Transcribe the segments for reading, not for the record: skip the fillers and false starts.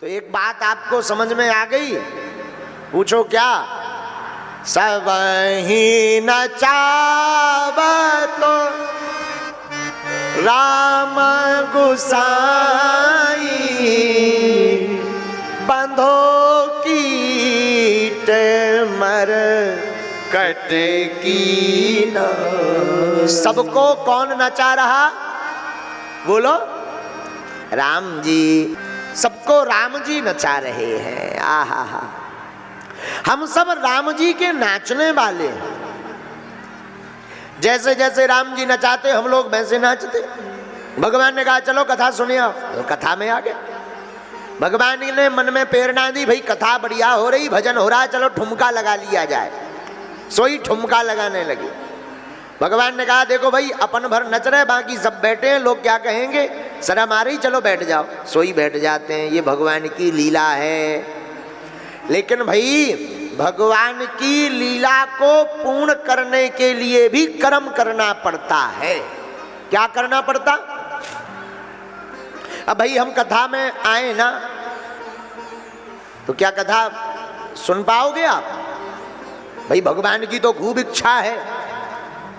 तो एक बात आपको समझ में आ गई? पूछो क्या? सब ही नचावतो राम गुसाई, बंधो कीट मर कट की न। सबको कौन नचा रहा? बोलो। राम जी। सबको राम जी नचा रहे हैं। आहा हा। हम सब राम जी के नाचने वाले हैं। जैसे जैसे राम जी नचाते हम लोग वैसे नाचते। भगवान ने कहा चलो कथा सुनिए, तो कथा में आ गए। भगवान ने मन में प्रेरणा दी, भाई कथा बढ़िया हो रही, भजन हो रहा है, चलो ठुमका लगा लिया जाए। सोई ठुमका लगाने लगे। भगवान ने कहा देखो भाई अपन भर नच रहे, बाकी सब बैठे हैं, लोग क्या कहेंगे, शर्म आ रही, चलो बैठ जाओ। सोई बैठ जाते हैं। ये भगवान की लीला है। लेकिन भाई भगवान की लीला को पूर्ण करने के लिए भी कर्म करना पड़ता है। क्या करना पड़ता? अब भाई हम कथा में आए ना, तो क्या कथा सुन पाओगे आप? भाई भगवान की तो खूब इच्छा है।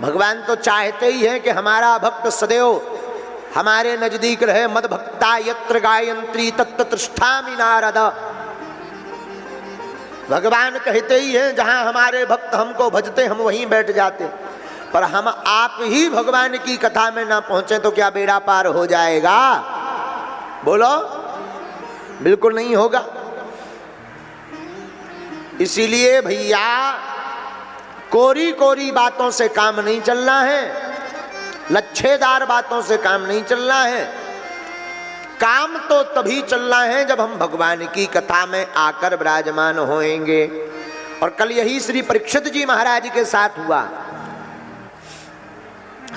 भगवान तो चाहते ही हैं कि हमारा भक्त सदैव हमारे नजदीक रहे। मद भक्ता यत्र गायत्री तत्र तिष्ठामि नारद। भगवान कहते ही हैं जहां हमारे भक्त हमको भजते हम वहीं बैठ जाते। पर हम आप ही भगवान की कथा में ना पहुंचे तो क्या बेड़ा पार हो जाएगा? बोलो। बिल्कुल नहीं होगा। इसीलिए भैया कोरी कोरी बातों से काम नहीं चलना है, लच्छेदार बातों से काम नहीं चलना है। काम तो तभी चलना है जब हम भगवान की कथा में आकर विराजमान होएंगे। और कल यही श्री परीक्षित जी महाराज के साथ हुआ।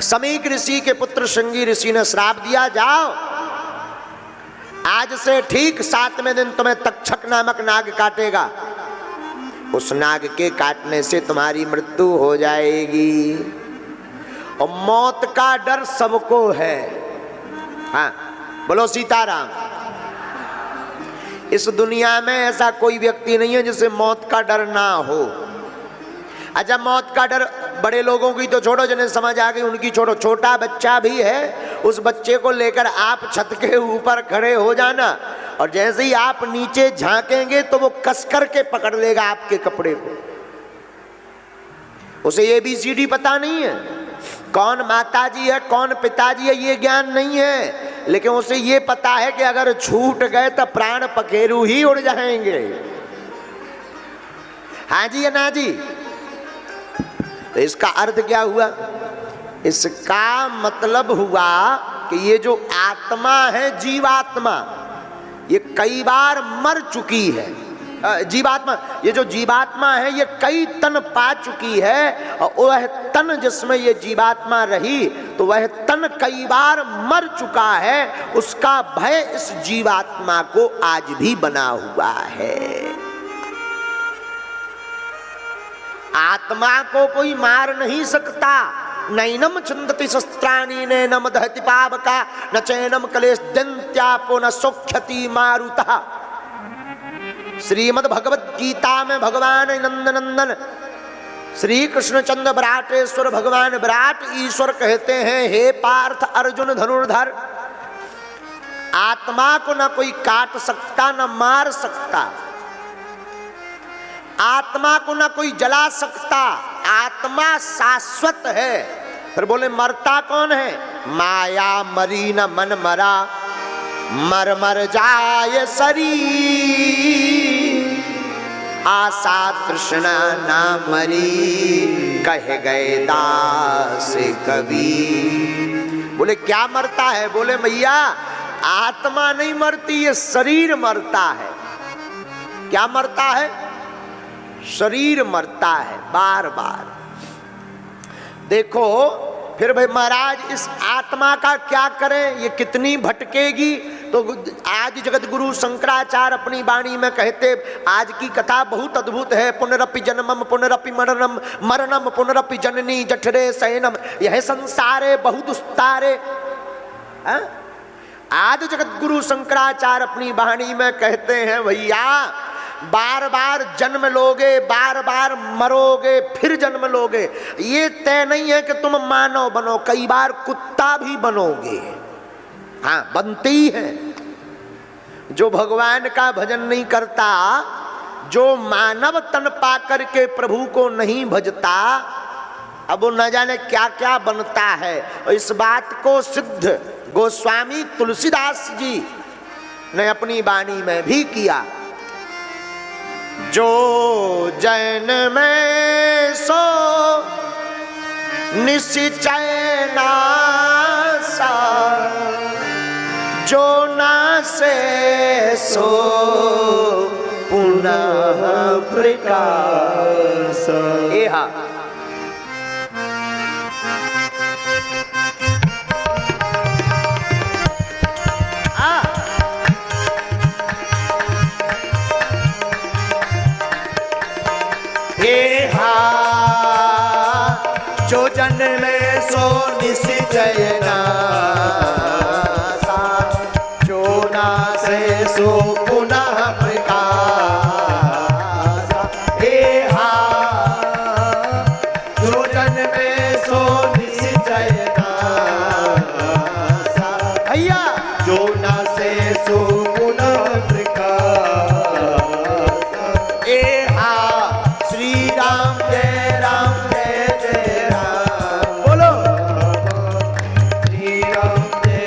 समीक ऋषि के पुत्र श्रृंगी ऋषि ने श्राप दिया, जाओ आज से ठीक 7वें दिन तुम्हें तक्षक नामक नाग काटेगा। उस नाग के काटने से तुम्हारी मृत्यु हो जाएगी। और मौत का डर सबको है। हाँ बोलो सीताराम। इस दुनिया में ऐसा कोई व्यक्ति नहीं है जिसे मौत का डर ना हो। अच्छा मौत का डर बड़े लोगों की तो छोड़ो, जिन्हें समझ आ गई उनकी छोड़ो। छोटा बच्चा भी है, उस बच्चे को लेकर आप छत के ऊपर खड़े हो जाना और जैसे ही आप नीचे झांकेंगे तो वो कस करके पकड़ लेगा आपके कपड़े को। उसे ABCD पता नहीं है, कौन माताजी है कौन पिताजी है ये ज्ञान नहीं है, लेकिन उसे ये पता है कि अगर छूट गए तो प्राण पखेरु ही उड़ जाएंगे। हाँ जी या ना जी? तो इसका अर्थ क्या हुआ? इसका मतलब हुआ कि ये जो आत्मा है जीवात्मा, ये कई बार मर चुकी है। जीवात्मा, ये जो जीवात्मा है ये कई तन पा चुकी है और वह तन जिसमें ये जीवात्मा रही तो वह तन कई बार मर चुका है। उसका भय इस जीवात्मा को आज भी बना हुआ है। आत्मा को कोई मार नहीं सकता। नैनम छिन्दति शस्त्राणि नैनम दहति पावका न चैनम कलेश दंत्यापो न सौख्यति मारुतः। श्रीमद् भगवत गीता में भगवान नंदनंदन श्री कृष्णचंद्र विराटेश्वर भगवान विराट ईश्वर कहते हैं, हे पार्थ अर्जुन धनुर्धर, आत्मा को न कोई काट सकता न मार सकता, आत्मा को न कोई जला सकता, आत्मा शाश्वत है। फिर बोले मरता कौन है? माया मरी न मन मरा, मर मर जाए शरीर, आशा तृष्णा ना मरी, कह गए दास कबीर। बोले क्या मरता है? बोले भैया आत्मा नहीं मरती, ये शरीर मरता है। क्या मरता है? शरीर मरता है बार बार। देखो फिर भाई महाराज इस आत्मा का क्या करें, ये कितनी भटकेगी। तो आज जगत गुरु शंकराचार्य अपनी वाणी में कहते, आज की कथा बहुत अद्भुत है। पुनरपि जन्मम पुनरपि मरणम, मरणम पुनरपि जननी जठरे शयनम, यह संसारे बहुत उस्तारे। आदि जगत गुरु शंकराचार्य अपनी वाणी में कहते हैं, भैया बार बार जन्म लोगे, बार बार मरोगे, फिर जन्म लोगे, ये तय नहीं है कि तुम मानव बनो, कई बार कुत्ता भी बनोगे। हाँ, बनते ही है। जो भगवान का भजन नहीं करता, जो मानव तन पा करके प्रभु को नहीं भजता, अब वो न जाने क्या क्या बनता है। और इस बात को सिद्ध गोस्वामी तुलसीदास जी ने अपनी वाणी में भी किया। जो जैन में सो निश्चय नासा, जो नासे सो पुनः प्रकाश। एहा जो जन्मे सो निश्चय नासा, जो नासे सो पुनः प्रकाश। एहा जो जन्मे सो निश्चय नासा, भैया जो नासे सो पुनः प्रकाश। एहा श्री राम जय राम जय जय राम, बोलो श्री राम जय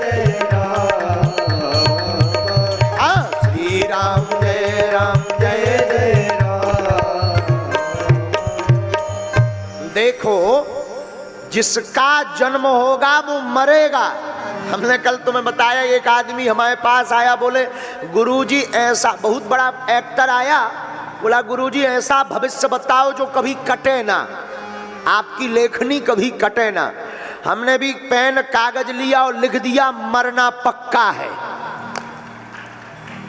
जय राम। हाँ, श्री राम जय जय राम। देखो, जिसका जन्म होगा वो मरेगा। हमने कल तुम्हें बताया, एक आदमी हमारे पास आया, बोले गुरुजी ऐसा, बहुत बड़ा एक्टर आया, बोला गुरुजी ऐसा भविष्य बताओ जो कभी कटे ना, आपकी लेखनी कभी कटे ना। हमने भी पेन कागज लिया और लिख दिया, मरना पक्का है।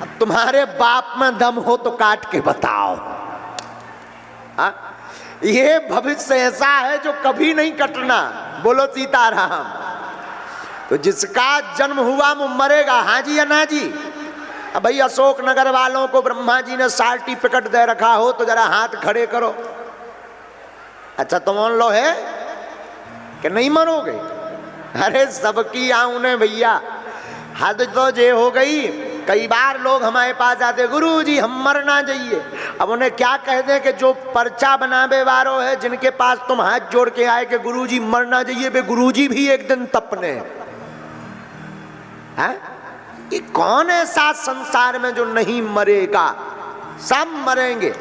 अब तुम्हारे बाप में दम हो तो काट के बताओ। ये भविष्य ऐसा है जो कभी नहीं कटना। बोलो सीताराम। तो जिसका जन्म हुआ वो मरेगा। हाँ जी या ना जी? अब भाई अशोक नगर वालों को ब्रह्मा जी ने सर्टिफिकेट दे रखा हो तो जरा हाथ खड़े करो। अच्छा, तुम मान लो है कि नहीं मरोगे? अरे सबकी आऊं भैया, हद तो जे हो गई। कई बार लोग हमारे पास आते, गुरु जी हम मर ना जाइए। अब उन्हें क्या कह दें कि जो पर्चा बनावे वालों है, जिनके पास तुम हाथ जोड़ के आए कि गुरु जी मर ना जाइए, वे गुरु जी भी एक दिन तपने हैं। ये कौन ऐसा संसार में जो नहीं मरेगा? सब मरेंगे।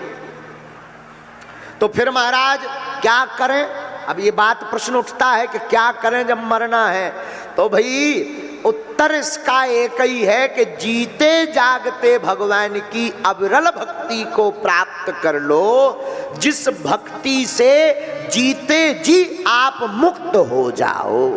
तो फिर महाराज क्या करें? अब ये बात प्रश्न उठता है कि क्या करें जब मरना है? तो भाई उत्तर इसका एक ही है कि जीते जागते भगवान की अविरल भक्ति को प्राप्त कर लो, जिस भक्ति से जीते जी आप मुक्त हो जाओ।